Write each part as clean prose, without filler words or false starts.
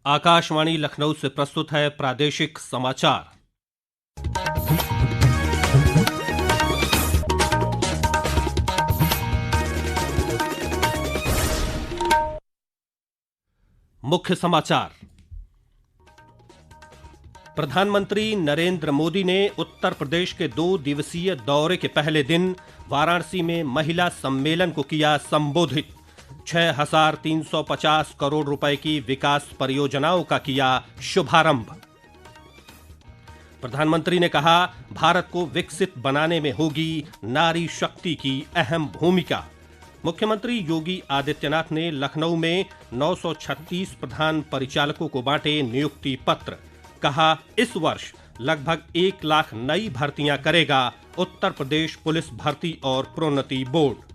आकाशवाणी लखनऊ से प्रस्तुत है प्रादेशिक समाचार। मुख्य समाचार। प्रधानमंत्री नरेंद्र मोदी ने उत्तर प्रदेश के 2 दिवसीय दौरे के पहले दिन वाराणसी में महिला सम्मेलन को किया संबोधित। 6,350 करोड़ रुपए की विकास परियोजनाओं का किया शुभारंभ। प्रधानमंत्री ने कहा, भारत को विकसित बनाने में होगी नारी शक्ति की अहम भूमिका। मुख्यमंत्री योगी आदित्यनाथ ने लखनऊ में 936 प्रधान परिचालकों को बांटे नियुक्ति पत्र। कहा, इस वर्ष लगभग 1 लाख नई भर्तियां करेगा उत्तर प्रदेश पुलिस भर्ती और प्रोन्नति बोर्ड।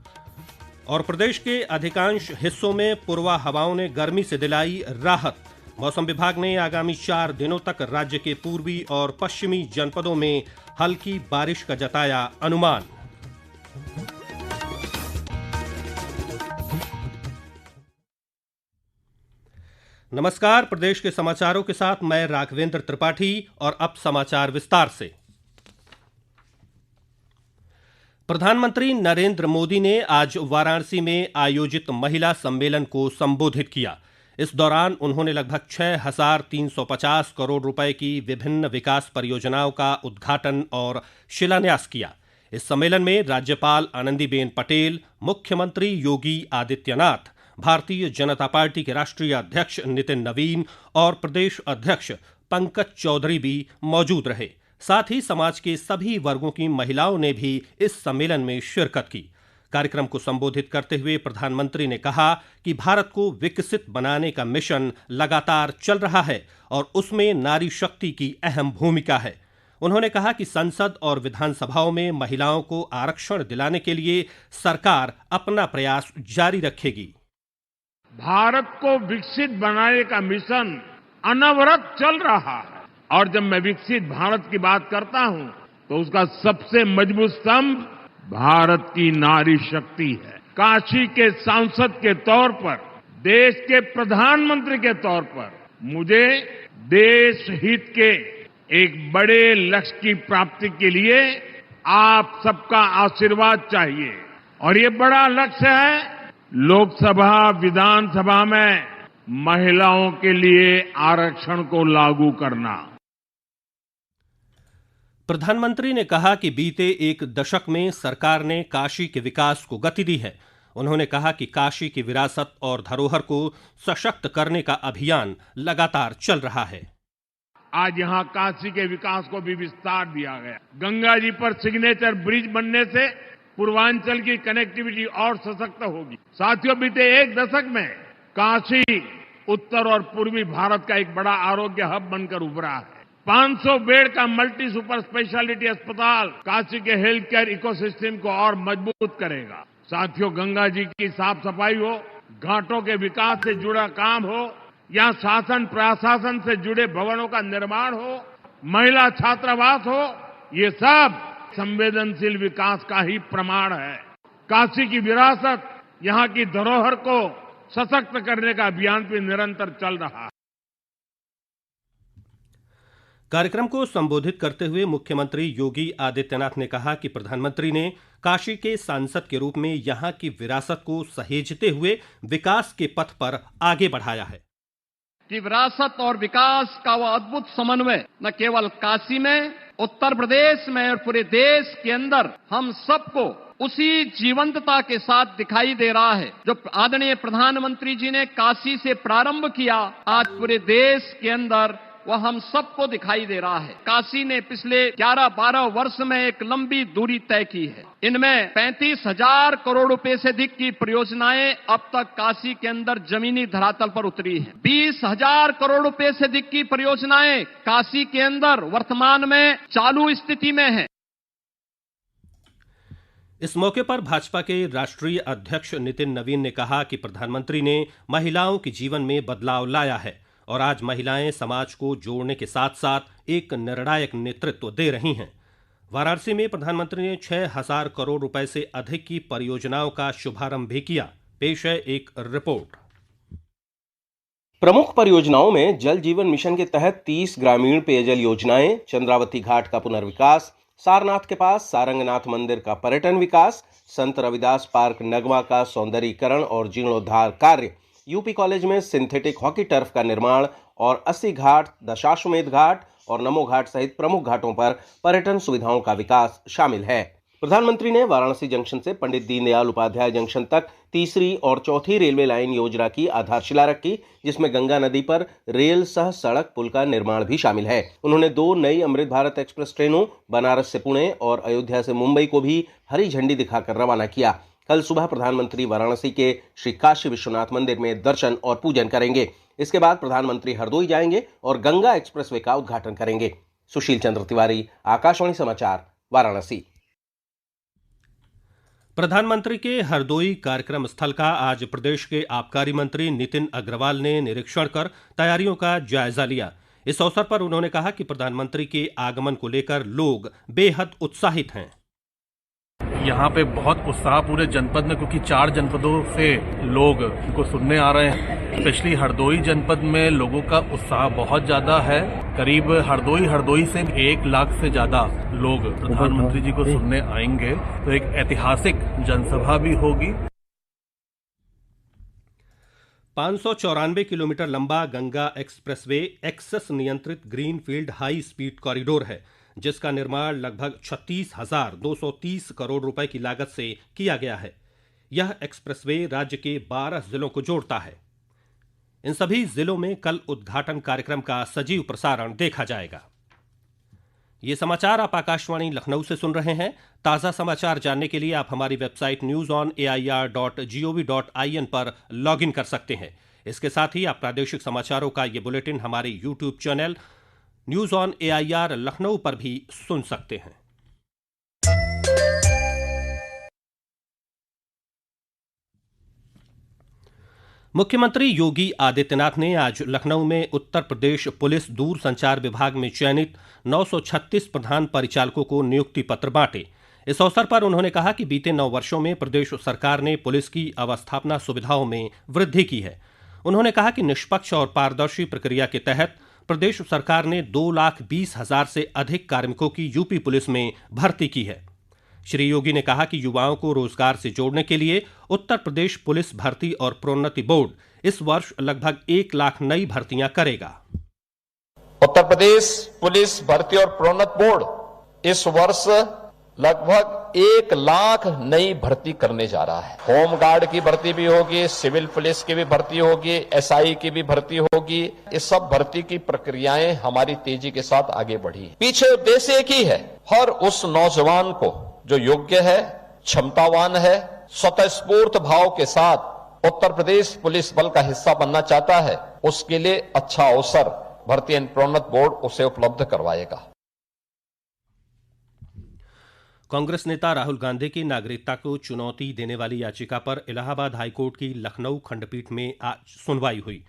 और प्रदेश के अधिकांश हिस्सों में पूर्वा हवाओं ने गर्मी से दिलाई राहत। मौसम विभाग ने आगामी 4 दिनों तक राज्य के पूर्वी और पश्चिमी जनपदों में हल्की बारिश का जताया अनुमान। नमस्कार, प्रदेश के समाचारों के साथ मैं राघवेंद्र त्रिपाठी और अब समाचार विस्तार से। प्रधानमंत्री नरेंद्र मोदी ने आज वाराणसी में आयोजित महिला सम्मेलन को संबोधित किया। इस दौरान उन्होंने लगभग 6,350 करोड़ रुपए की विभिन्न विकास परियोजनाओं का उद्घाटन और शिलान्यास किया। इस सम्मेलन में राज्यपाल आनंदीबेन पटेल, मुख्यमंत्री योगी आदित्यनाथ, भारतीय जनता पार्टी के राष्ट्रीय अध्यक्ष नितिन नवीन और प्रदेश अध्यक्ष पंकज चौधरी भी मौजूद रहे। साथ ही समाज के सभी वर्गों की महिलाओं ने भी इस सम्मेलन में शिरकत की। कार्यक्रम को संबोधित करते हुए प्रधानमंत्री ने कहा कि भारत को विकसित बनाने का मिशन लगातार चल रहा है और उसमें नारी शक्ति की अहम भूमिका है। उन्होंने कहा कि संसद और विधानसभाओं में महिलाओं को आरक्षण दिलाने के लिए सरकार अपना प्रयास जारी रखेगी। भारत को विकसित बनाने का मिशन अनवरत चल रहा है और जब मैं विकसित भारत की बात करता हूं तो उसका सबसे मजबूत स्तंभ भारत की नारी शक्ति है। काशी के सांसद के तौर पर, देश के प्रधानमंत्री के तौर पर मुझे देश हित के एक बड़े लक्ष्य की प्राप्ति के लिए आप सबका आशीर्वाद चाहिए और ये बड़ा लक्ष्य है लोकसभा, विधानसभा में महिलाओं के लिए आरक्षण को लागू करना। प्रधानमंत्री ने कहा कि बीते 1 दशक में सरकार ने काशी के विकास को गति दी है। उन्होंने कहा कि काशी की विरासत और धरोहर को सशक्त करने का अभियान लगातार चल रहा है। आज यहां काशी के विकास को भी विस्तार दिया गया। गंगा जी पर सिग्नेचर ब्रिज बनने से पूर्वांचल की कनेक्टिविटी और सशक्त होगी। साथियों, बीते 1 दशक में काशी उत्तर और पूर्वी भारत का एक बड़ा आरोग्य हब बनकर उभरा है। 500 बेड का मल्टी सुपर स्पेशलिटी अस्पताल काशी के हेल्थ केयर इकोसिस्टम को और मजबूत करेगा। साथियों, गंगा जी की साफ सफाई हो, घाटों के विकास से जुड़ा काम हो या शासन प्रशासन से जुड़े भवनों का निर्माण हो, महिला छात्रावास हो, ये सब संवेदनशील विकास का ही प्रमाण है। काशी की विरासत, यहां की धरोहर को सशक्त करने का अभियान भी निरंतर चल रहा है। कार्यक्रम को संबोधित करते हुए मुख्यमंत्री योगी आदित्यनाथ ने कहा कि प्रधानमंत्री ने काशी के सांसद के रूप में यहां की विरासत को सहेजते हुए विकास के पथ पर आगे बढ़ाया है। कि विरासत और विकास का वह अद्भुत समन्वय न केवल काशी में, उत्तर प्रदेश में और पूरे देश के अंदर हम सबको उसी जीवंतता के साथ दिखाई दे रहा है जो आदरणीय प्रधानमंत्री जी ने काशी से प्रारंभ किया। आज पूरे देश के अंदर वह हम सबको दिखाई दे रहा है। काशी ने पिछले 11-12 वर्ष में एक लंबी दूरी तय की है। इनमें 35,000 करोड़ रुपए से अधिक की परियोजनाएं अब तक काशी के अंदर जमीनी धरातल पर उतरी हैं। 20,000 करोड़ रुपए से अधिक की परियोजनाएं काशी के अंदर वर्तमान में चालू स्थिति में है। इस मौके पर भाजपा के राष्ट्रीय अध्यक्ष नितिन नवीन ने कहा कि प्रधानमंत्री ने महिलाओं के जीवन में बदलाव लाया है और आज महिलाएं समाज को जोड़ने के साथ साथ एक निर्णायक नेतृत्व दे रही हैं। वाराणसी में प्रधानमंत्री ने 6,000 करोड़ रुपए से अधिक की परियोजनाओं का शुभारंभ भी किया। पेश है एक रिपोर्ट। प्रमुख परियोजनाओं में जल जीवन मिशन के तहत 30 ग्रामीण पेयजल योजनाएं, चंद्रावती घाट का पुनर्विकास, सारनाथ के पास सारंगनाथ मंदिर का पर्यटन विकास, संत रविदास पार्क नगवा का सौंदर्यीकरण और जीर्णोद्धार कार्य, यूपी कॉलेज में सिंथेटिक हॉकी टर्फ का निर्माण और 80 घाट, दशाश्वमेध घाट और नमो घाट सहित प्रमुख घाटों पर पर्यटन सुविधाओं का विकास शामिल है। प्रधानमंत्री ने वाराणसी जंक्शन से पंडित दीनदयाल उपाध्याय जंक्शन तक तीसरी और चौथी रेलवे लाइन योजना की आधारशिला रखी, जिसमें गंगा नदी पर रेल सह सड़क पुल का निर्माण भी शामिल है। उन्होंने 2 नई अमृत भारत एक्सप्रेस ट्रेनों बनारस से पुणे और अयोध्या से मुंबई को भी हरी झंडी दिखाकर रवाना किया। कल सुबह प्रधानमंत्री वाराणसी के श्री काशी विश्वनाथ मंदिर में दर्शन और पूजन करेंगे। इसके बाद प्रधानमंत्री हरदोई जाएंगे और गंगा एक्सप्रेसवे का उद्घाटन करेंगे। सुशील चंद्र तिवारी, आकाशवाणी समाचार, वाराणसी। प्रधानमंत्री के हरदोई कार्यक्रम स्थल का आज प्रदेश के आबकारी मंत्री नितिन अग्रवाल ने निरीक्षण कर तैयारियों का जायजा लिया। इस अवसर पर उन्होंने कहा कि प्रधानमंत्री के आगमन को लेकर लोग बेहद उत्साहित हैं। यहाँ पे बहुत उत्साह पूरे जनपद में, क्योंकि 4 जनपदों से लोग इनको सुनने आ रहे हैं। स्पेशली हरदोई जनपद में लोगों का उत्साह बहुत ज्यादा है। करीब हरदोई से 1 लाख से ज्यादा लोग प्रधानमंत्री जी को सुनने आएंगे, तो एक ऐतिहासिक जनसभा भी होगी। 594 किलोमीटर लंबा गंगा एक्सप्रेसवे एक्सेस नियंत्रित ग्रीनफील्ड हाई स्पीड कॉरिडोर है, जिसका निर्माण लगभग 36,230 करोड़ रुपए की लागत से किया गया है। यह एक्सप्रेसवे राज्य के 12 जिलों को जोड़ता है। इन सभी जिलों में कल उद्घाटन कार्यक्रम का सजीव प्रसारण देखा जाएगा। ये समाचार आप आकाशवाणी लखनऊ से सुन रहे हैं। ताज़ा समाचार जानने के लिए आप हमारी वेबसाइट newsonair.gov.in पर लॉगिन कर सकते हैं। इसके साथ ही आप प्रादेशिक समाचारों का ये बुलेटिन हमारे YouTube channel news on AIR Lucknow पर भी सुन सकते हैं। मुख्यमंत्री योगी आदित्यनाथ ने आज लखनऊ में उत्तर प्रदेश पुलिस दूरसंचार विभाग में चयनित 936 प्रधान परिचालकों को नियुक्ति पत्र बांटे। इस अवसर पर उन्होंने कहा कि बीते 9 वर्षों में प्रदेश सरकार ने पुलिस की अवस्थापना सुविधाओं में वृद्धि की है। उन्होंने कहा कि निष्पक्ष और पारदर्शी प्रक्रिया के तहत प्रदेश सरकार ने 2,20,000 से अधिक कार्मिकों की यूपी पुलिस में भर्ती की है। श्री योगी ने कहा कि युवाओं को रोजगार से जोड़ने के लिए उत्तर प्रदेश पुलिस भर्ती और प्रोन्नति बोर्ड इस वर्ष लगभग 1 लाख नई भर्तियां करेगा। उत्तर प्रदेश पुलिस भर्ती और प्रोन्नति बोर्ड इस वर्ष लगभग 1 लाख नई भर्ती करने जा रहा है। होम गार्ड की भर्ती भी होगी, सिविल पुलिस की भी भर्ती होगी, SI की भी भर्ती होगी। इस सब भर्ती की प्रक्रियाएं हमारी तेजी के साथ आगे बढ़ी। पीछे उद्देश्य एक ही है, हर उस नौजवान को जो योग्य है, क्षमतावान है, स्वतःस्फूर्त भाव के साथ उत्तर प्रदेश पुलिस बल का हिस्सा बनना चाहता है, उसके लिए अच्छा अवसर भर्ती एवं प्रोन्नति बोर्ड उसे उपलब्ध करवाएगा। कांग्रेस नेता राहुल गांधी की नागरिकता को चुनौती देने वाली याचिका पर इलाहाबाद हाईकोर्ट की लखनऊ खंडपीठ में आज सुनवाई हुई।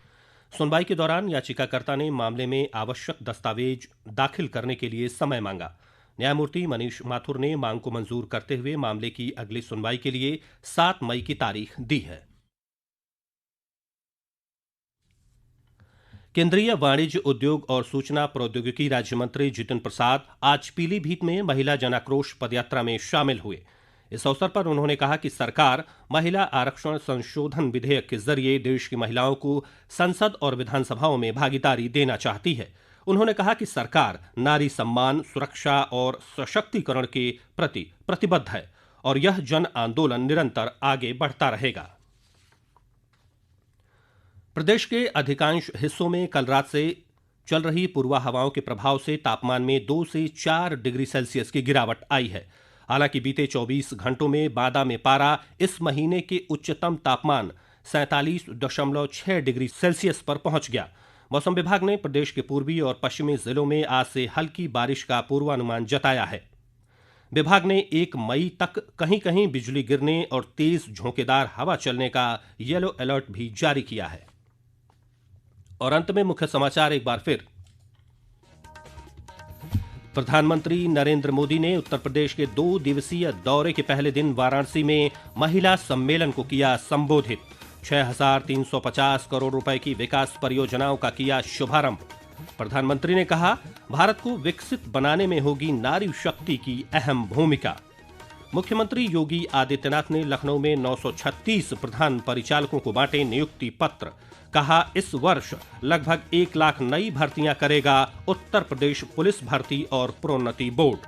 सुनवाई के दौरान याचिकाकर्ता ने मामले में आवश्यक दस्तावेज दाखिल करने के लिए समय मांगा। न्यायमूर्ति मनीष माथुर ने मांग को मंजूर करते हुए मामले की अगली सुनवाई के लिए 7 मई की तारीख दी है। केंद्रीय वाणिज्य उद्योग और सूचना प्रौद्योगिकी राज्य मंत्री जितिन प्रसाद आज पीलीभीत में महिला जनाक्रोश पदयात्रा में शामिल हुए। इस अवसर पर उन्होंने कहा कि सरकार महिला आरक्षण संशोधन विधेयक के जरिए देश की महिलाओं को संसद और विधानसभाओं में भागीदारी देना चाहती है। उन्होंने कहा कि सरकार नारी सम्मान, सुरक्षा और सशक्तिकरण के प्रति प्रतिबद्ध है और यह जन आंदोलन निरंतर आगे बढ़ता रहेगा। प्रदेश के अधिकांश हिस्सों में कल रात से चल रही पूर्वा हवाओं के प्रभाव से तापमान में 2 से 4 डिग्री सेल्सियस की गिरावट आई है। हालांकि बीते 24 घंटों में बादा में पारा इस महीने के उच्चतम तापमान 47.6 डिग्री सेल्सियस पर पहुंच गया। मौसम विभाग ने प्रदेश के पूर्वी और पश्चिमी जिलों में आज से हल्की बारिश का पूर्वानुमान जताया है। विभाग ने 1 मई तक कहीं कहीं बिजली गिरने और तेज झोंकेदार हवा चलने का येलो अलर्ट भी जारी किया है। और अंत में मुख्य समाचार एक बार फिर। प्रधानमंत्री नरेंद्र मोदी ने उत्तर प्रदेश के 2 दिवसीय दौरे के पहले दिन वाराणसी में महिला सम्मेलन को किया संबोधित। 6,350 करोड़ रुपए की विकास परियोजनाओं का किया शुभारंभ। प्रधानमंत्री ने कहा, भारत को विकसित बनाने में होगी नारी शक्ति की अहम भूमिका। मुख्यमंत्री योगी आदित्यनाथ ने लखनऊ में 936 प्रधान परिचालकों को बांटे नियुक्ति पत्र। कहा, इस वर्ष लगभग 1 लाख नई भर्तियां करेगा उत्तर प्रदेश पुलिस भर्ती और प्रोन्नति बोर्ड।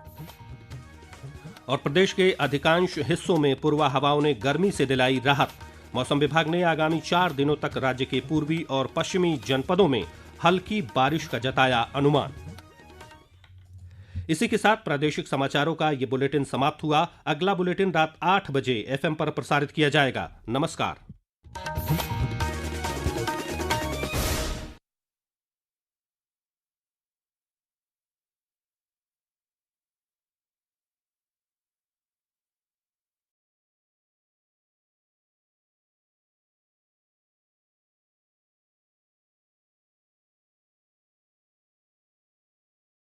और प्रदेश के अधिकांश हिस्सों में पूर्वा हवाओं ने गर्मी से दिलाई राहत। मौसम विभाग ने आगामी 4 दिनों तक राज्य के पूर्वी और पश्चिमी जनपदों में हल्की बारिश का जताया अनुमान। इसी के साथ प्रादेशिक समाचारों का ये बुलेटिन समाप्त हुआ। अगला बुलेटिन रात 8 बजे FM पर प्रसारित किया जाएगा। नमस्कार।